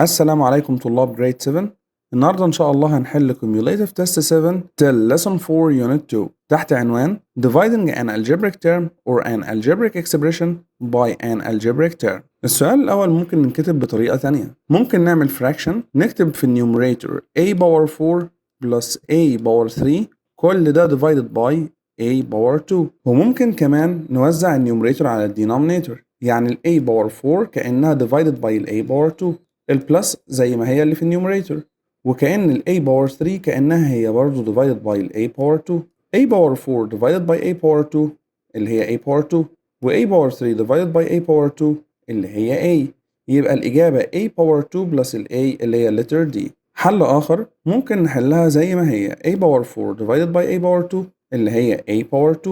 السلام عليكم طلاب جريد 7. النهارده إن شاء الله هنحل Cumulative Test 7 till Lesson 4 Unit 2 تحت عنوان Dividing an algebraic term or an algebraic expression by an algebraic term. السؤال الأول ممكن نكتب بطريقة تانية. ممكن نعمل fraction نكتب في النيوميريتور a power 4 plus a power 3 كل ده divided by a power 2. وممكن كمان نوزع النيوميريتور على الدينومينيتور، يعني ال a power 4 كأنها divided by ال a power 2. البلس زي ما هي اللي في النيوميريتور، وكأن ال a power 3 كأنها هي برضه divided by ال a power 2. a power 4 divided by a power 2 اللي هي a power 2، و a power 3 divided by a power 2 اللي هي a. يبقى الإجابة a power 2 plus ال a اللي هي letter D. حل آخر ممكن نحلها زي ما هي a power 4 divided by a power 2 اللي هي a power 2،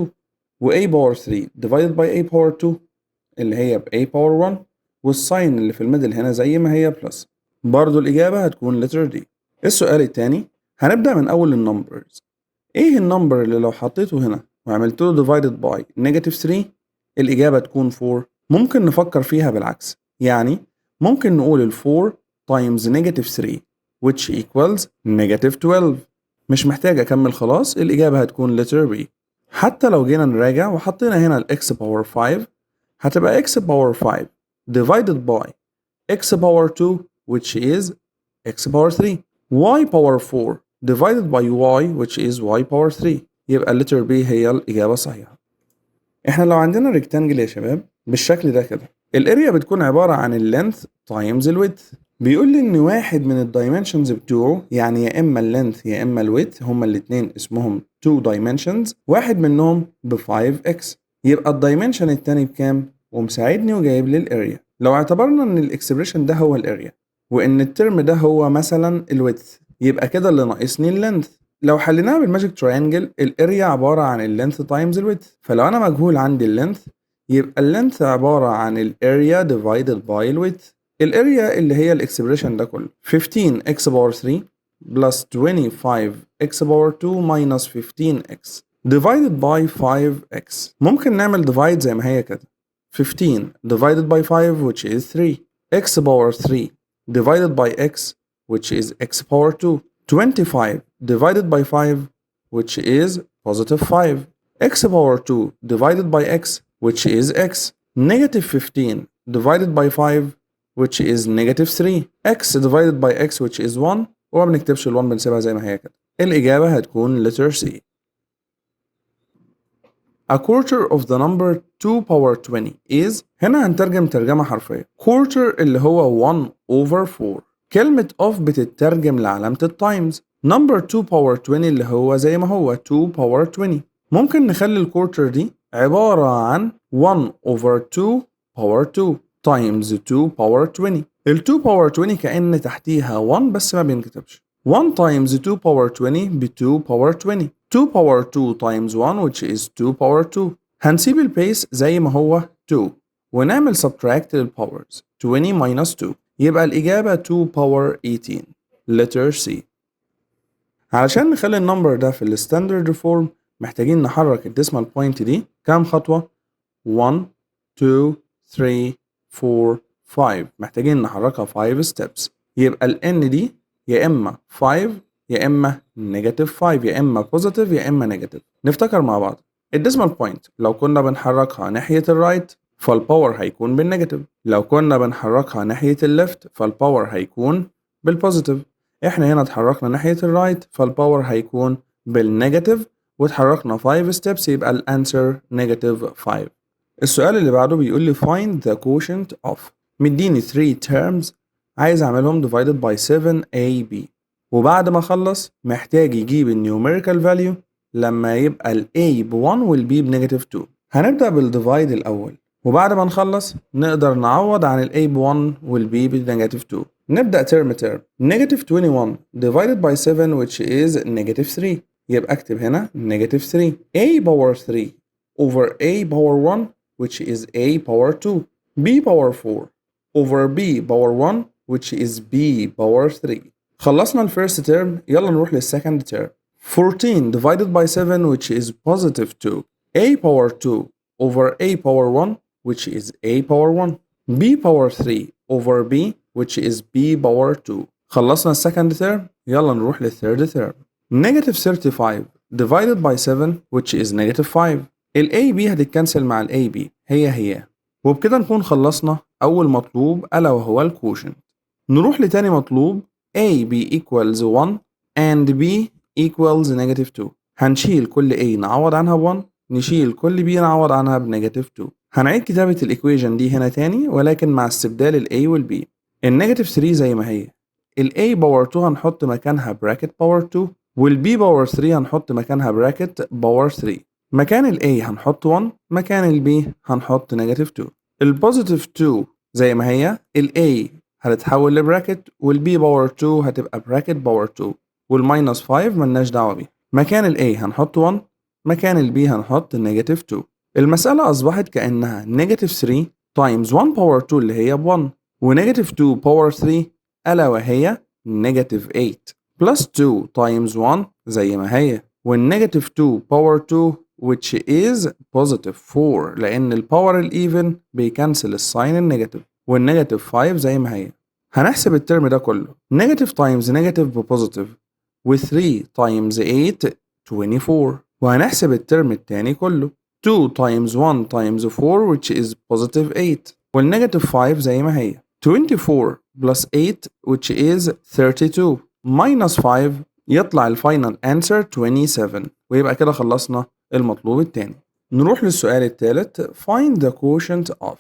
و a power 3 divided by a power 2 اللي هي ب a power 1، والساين اللي في الميدل هنا زي ما هي بلس. برضو الإجابة هتكون letter D. السؤال التاني هنبدأ من أول النمبرز. إيه النمبر اللي لو حطيته هنا وعملت له divided by negative 3 الإجابة تكون 4؟ ممكن نفكر فيها بالعكس، يعني ممكن نقول ال 4 times negative 3 which equals negative 12. مش محتاج أكمل خلاص، الإجابة هتكون letter B. حتى لو جينا نراجع وحطينا هنا ال x power 5 هتبقى x power 5 divided by x power 2 which is x power 3، y power 4 divided by y which is y power 3. يبقى letter B هي الإجابة الصحيحة. احنا لو عندنا ريكتانجل يا شباب بالشكل ده كده، الاريا بتكون عبارة عن اللينث تايمز الويدث. بيقول لي ان واحد من الدايمنشنز بتوعه، يعني يا اما اللينث يا اما الويدث، هما الاتنين اسمهم 2 dimensions، واحد منهم ب 5x. يبقى الدايمنشن التاني بكام؟ ومساعدني وجايب لي الاريا. لو اعتبرنا ان الاكسبريشن ده هو الاريا وان الترم ده هو مثلا الويدث، يبقى كده اللي ناقصني اللينث. لو حليناها بالماجيك تراينجل الاريا عبارة عن اللينث تايمز الويدث، فلو انا مجهول عندي اللينث يبقى اللينث عبارة عن الاريا divided by الويدث. الاريا اللي هي الاكسبريشن ده كله 15x باور 3 plus 25x باور 2 minus 15x divided by 5x. ممكن نعمل divide زي ما هي كده، 15 divided by 5 which is 3، x power 3 divided by x which is x power 2، 25 divided by 5 which is positive 5، x power 2 divided by x which is x، negative 15 divided by 5 which is negative 3، x divided by x which is 1، وما بنكتبش ال 1 بنسيبها زي ما هي كده. الإجابة هتكون letter C. A quarter of the number 2 power 20 is، هنا هنترجم ترجمة حرفية. quarter اللي هو 1 over 4. كلمة of بتترجم لعلامة التايمز. number 2 power 20 اللي هو زي ما هو 2 power 20. ممكن نخلي الكورتر دي عبارة عن 1 over 2 power 2 times 2 power 20. ال 2 power 20 كأن تحتيها 1 بس ما بينكتبش. 1 times 2 power 20 ب 2 power 20. 2 power 2 times 1 which is 2 power 2. هنسيب البيس زي ما هو 2 ونعمل subtract للباورز 20 minus 2، يبقى الإجابة 2 power 18 letter C. علشان نخلي النمبر ده في الستاندرد فورم محتاجين نحرك الديسمال بوينت دي كام خطوة؟ 1 2 3 4 5. محتاجين نحركها 5 steps. يبقى ال n دي يا إما 5 يا إما نيجاتيف 5، يا إما بوزيتيف يا إما نيجاتيف. نفتكر مع بعض الديسمال بوينت لو كنا بنحركها ناحية الرايت فالباور هيكون بالنيجاتيف، لو كنا بنحركها ناحية الليفت فالباور هيكون بالبوزيتيف. احنا هنا اتحركنا ناحية الرايت فالباور هيكون بالنيجاتيف، واتحركنا 5 steps يبقى الانسر نيجاتيف 5. السؤال اللي بعده بيقول لي find the quotient of، مديني 3 terms عايز اعملهم divided by 7ab، وبعد ما اخلص محتاج يجيب النيوميريكال فاليو لما يبقى ال a ب 1 وال b بنيجاتيف 2. هنبدأ بالديفايد الأول، وبعد ما نخلص نقدر نعوض عن ال a ب 1 وال b بنيجاتيف 2. نبدأ ترم ترم. negative 21 divided by 7 which is negative 3، يبقى اكتب هنا negative 3. a power 3 over a power 1 which is a power 2، b power 4 over b power 1 which is b power 3. خلصنا الفيرست ترم، يلا نروح للسكند ترم. 14 divided by 7 which is positive 2، a power 2 over a power 1 which is a power 1، b power 3 over b which is b power 2. خلصنا السكند term، يلا نروح للثيرد term. negative 35 divided by 7 which is negative 5. ال AB هتتكنسل مع ال AB هي وبكده نكون خلصنا أول مطلوب ألا وهو الكوشنت. نروح لتاني مطلوب AB equals 1 and B equals negative 2. هنشيل كل A نعوض عنها ب 1، نشيل كل B نعوض عنها ب negative 2. هنعيد كتابة الإيكويجن دي هنا تاني ولكن مع استبدال ال A وال B. النيجاتيف 3 زي ما هي، ال A باور 2 هنحط مكانها براكت باور 2، وال B باور 3 هنحط مكانها براكت باور 3. مكان ال A هنحط 1، مكان ال B هنحط نيجاتيف 2. البوزيتيف 2 زي ما هي، ال A هتتحول لبراكت وال B باور 2 هتبقى براكت باور 2، والماينس 5 ملناش دعوة بيه. مكان ال A هنحط 1، مكان ال B هنحط نيجاتيف 2. المسألة أصبحت كأنها نيجاتيف 3 تايمز 1 باور 2 اللي هي ب 1، ونيجاتيف 2 باور 3 ألا وهي نيجاتيف 8، بلس 2 تايمز 1 زي ما هي، والنيجاتيف 2 باور 2 which is positive 4 لأن الباور الإيفن بيكنسل الساين النيجاتيف، والنيجاتيف 5 زي ما هي. هنحسب الترم ده كله، نيجاتيف تايمز نيجاتيف ببوزيتيف، و3 تايمز 8 24، وهنحسب الترم التاني كله 2 times 1 times 4 which is positive 8، والنيجاتيف 5 زي ما هي. 24 plus 8 which is 32 minus 5 يطلع الفاينل answer 27، ويبقى كده خلصنا المطلوب التاني. نروح للسؤال الثالث find the quotient of.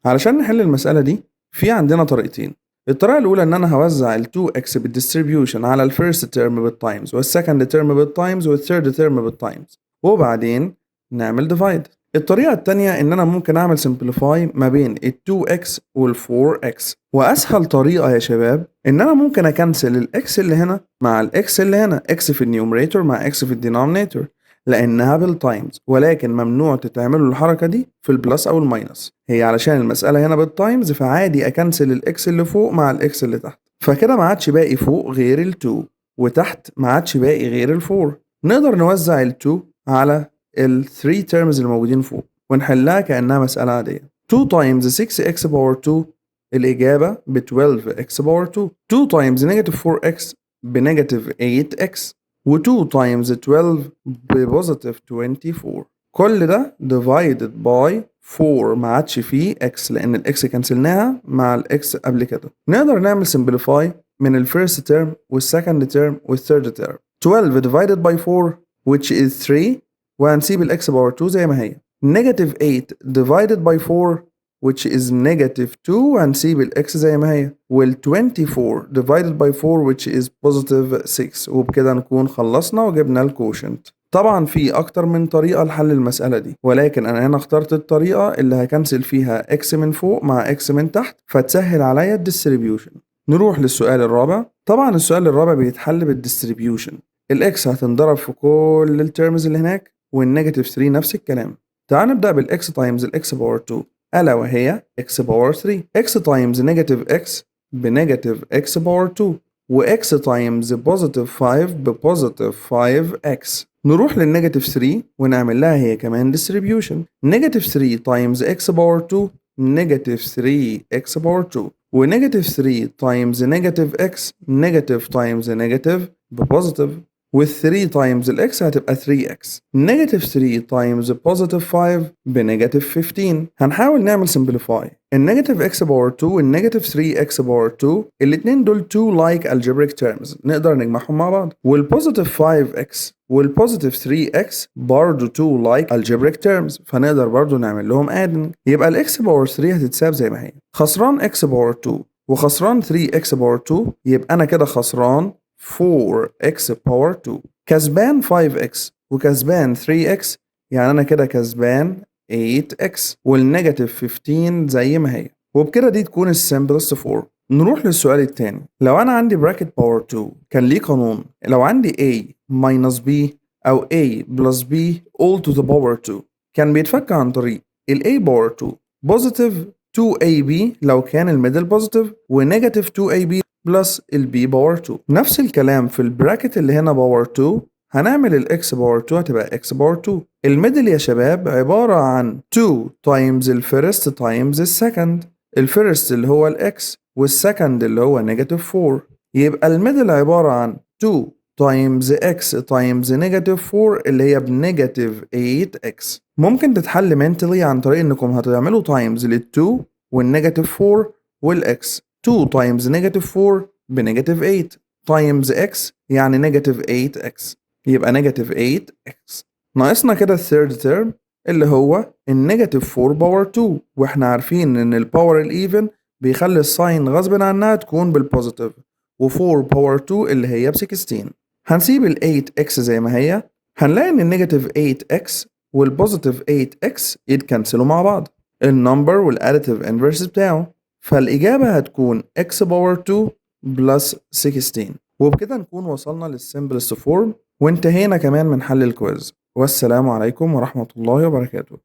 علشان نحل المسألة دي في عندنا طريقتين. الطريقة الأولى إن أنا هوزع ال 2x بالdistribution على الفيرست تيرم بالتايمز والسكند تيرم بالتايمز والثيرد تيرم بالتايمز، وبعدين نعمل ديفايد. الطريقة التانية إن أنا ممكن أعمل سمبليفاي ما بين ال 2x وال 4x، وأسهل طريقة يا شباب إن أنا ممكن أكنسل الإكس اللي هنا مع الإكس اللي هنا، إكس في النيومريتور مع إكس في الدينومينيتور لأنها بالتايمز، ولكن ممنوع تتعملوا الحركة دي في البلس أو الماينس. هي علشان المسألة هنا بالتايمز فعادي أكنسل الإكس اللي فوق مع الإكس اللي تحت، فكده ما عادش باقي فوق غير ال 2 وتحت ما عادش باقي غير ال 4. نقدر نوزع ال 2 على ال 3 terms اللي موجودين فوق ونحلها كأنها مسألة عادية. 2 times 6x باور 2 الإجابة ب 12x باور 2. 2 times negative 4x بنيجاتيف 8x، و 2 times 12 ببوزيتيف 24. كل ده divided by 4 ما عادش فيه x لأن الx كنسلناها مع الx قبل كده. نقدر نعمل simplify من الفيرست term والسكند term والثيرد term. 12 divided by 4 which is 3، وهنسيب الإكس باور 2 زي ما هي. negative 8 divided by 4 which is negative 2، وهنسيب الإكس زي ما هي. وال 24 divided by 4 which is positive 6، وبكده نكون خلصنا وجبنا الكوشنت. طبعا في أكتر من طريقة لحل المسألة دي، ولكن أنا هنا اخترت الطريقة اللي هكنسل فيها إكس من فوق مع إكس من تحت فتسهل عليا الديستريبيوشن. نروح للسؤال الرابع. طبعا السؤال الرابع بيتحل بالديستريبيوشن. الإكس هتنضرب في كل التيرمز اللي هناك، والنيجاتيف 3 نفس الكلام. تعال نبدأ بالإكس تايمز الإكس باور 2 ألا وهي إكس باور 3. إكس تايمز نيجاتيف إكس بنيجاتيف إكس باور 2، وإكس تايمز بوزيتيف 5 ببوزيتيف 5 إكس. نروح للنيجاتيف 3 ونعمل لها هي كمان ديستريبيوشن. نيجاتيف 3 تايمز إكس باور 2 نيجاتيف 3 إكس باور 2، ونيجاتيف 3 تايمز نيجاتيف إكس نيجاتيف تايمز نيجاتيف ببوزيتيف، وال 3 تايمز الإكس هتبقى 3x. نيجاتيف 3 تايمز بوزيتيف 5 بنيجاتيف 15. هنحاول نعمل سمبليفاي. النيجاتيف x باور 2 والنيجاتيف 3x باور 2 الاتنين دول 2 like algebraic terms نقدر نجمعهم مع بعض، والبوزيتيف 5x والبوزيتيف 3x برضه 2 like algebraic terms فنقدر برضه نعمل لهم adding. يبقى الإكس باور 3 هتتساب زي ما هي. خسران x باور 2 وخسران 3x باور 2، يبقى أنا كده خسران 4x باور 2. كسبان 5x وكسبان 3x، يعني أنا كده كسبان 8x، والنيجاتيف 15 زي ما هي. وبكده دي تكون السمبلست فورم. نروح للسؤال التاني. لو أنا عندي براكت باور 2 كان ليه قانون، لو عندي a minus b أو a plus b all to the power 2 كان بيتفك عن طريق ال a باور 2 positive 2ab لو كان الميدل بوزيتيف، ونيجاتيف 2ab بلس البي باور 2. نفس الكلام في البراكت اللي هنا باور 2 هنعمل الاكس باور 2 هتبقى اكس باور 2. الميدل يا شباب عبارة عن 2 تايمز الفيرست تايمز السكند، الفيرست اللي هو الإكس والسكند اللي هو نيجاتيف 4. يبقى الميدل عبارة عن 2 تايمز إكس تايمز نيجاتيف 4 اللي هي بنيجاتيف 8 إكس. ممكن تتحل منتلي عن طريق إنكم هتعملوا تايمز لل2 والنيجاتيف 4 والإكس. 2 تايمز نيجاتيف 4 بنيجاتيف 8 تايمز إكس يعني نيجاتيف 8 إكس، يبقى نيجاتيف 8 إكس. ناقصنا كده الثيرد تيرم اللي هو النيجاتيف 4 باور 2، واحنا عارفين ان الباور الايفن بيخلي الساين غصب عنها تكون بالبوزيتيف، و4 باور 2 اللي هي ب 16. هنسيب ال 8 إكس زي ما هي، هنلاقي ان النيجاتيف 8 إكس والبوزيتيف 8 إكس يتكنسلوا مع بعض النمبر والاديتيف انفرس بتاعه، فالإجابة هتكون x باور 2 بلس 16. وبكده نكون وصلنا للسمبلست فورم وانتهينا كمان من حل الكويز. والسلام عليكم ورحمة الله وبركاته.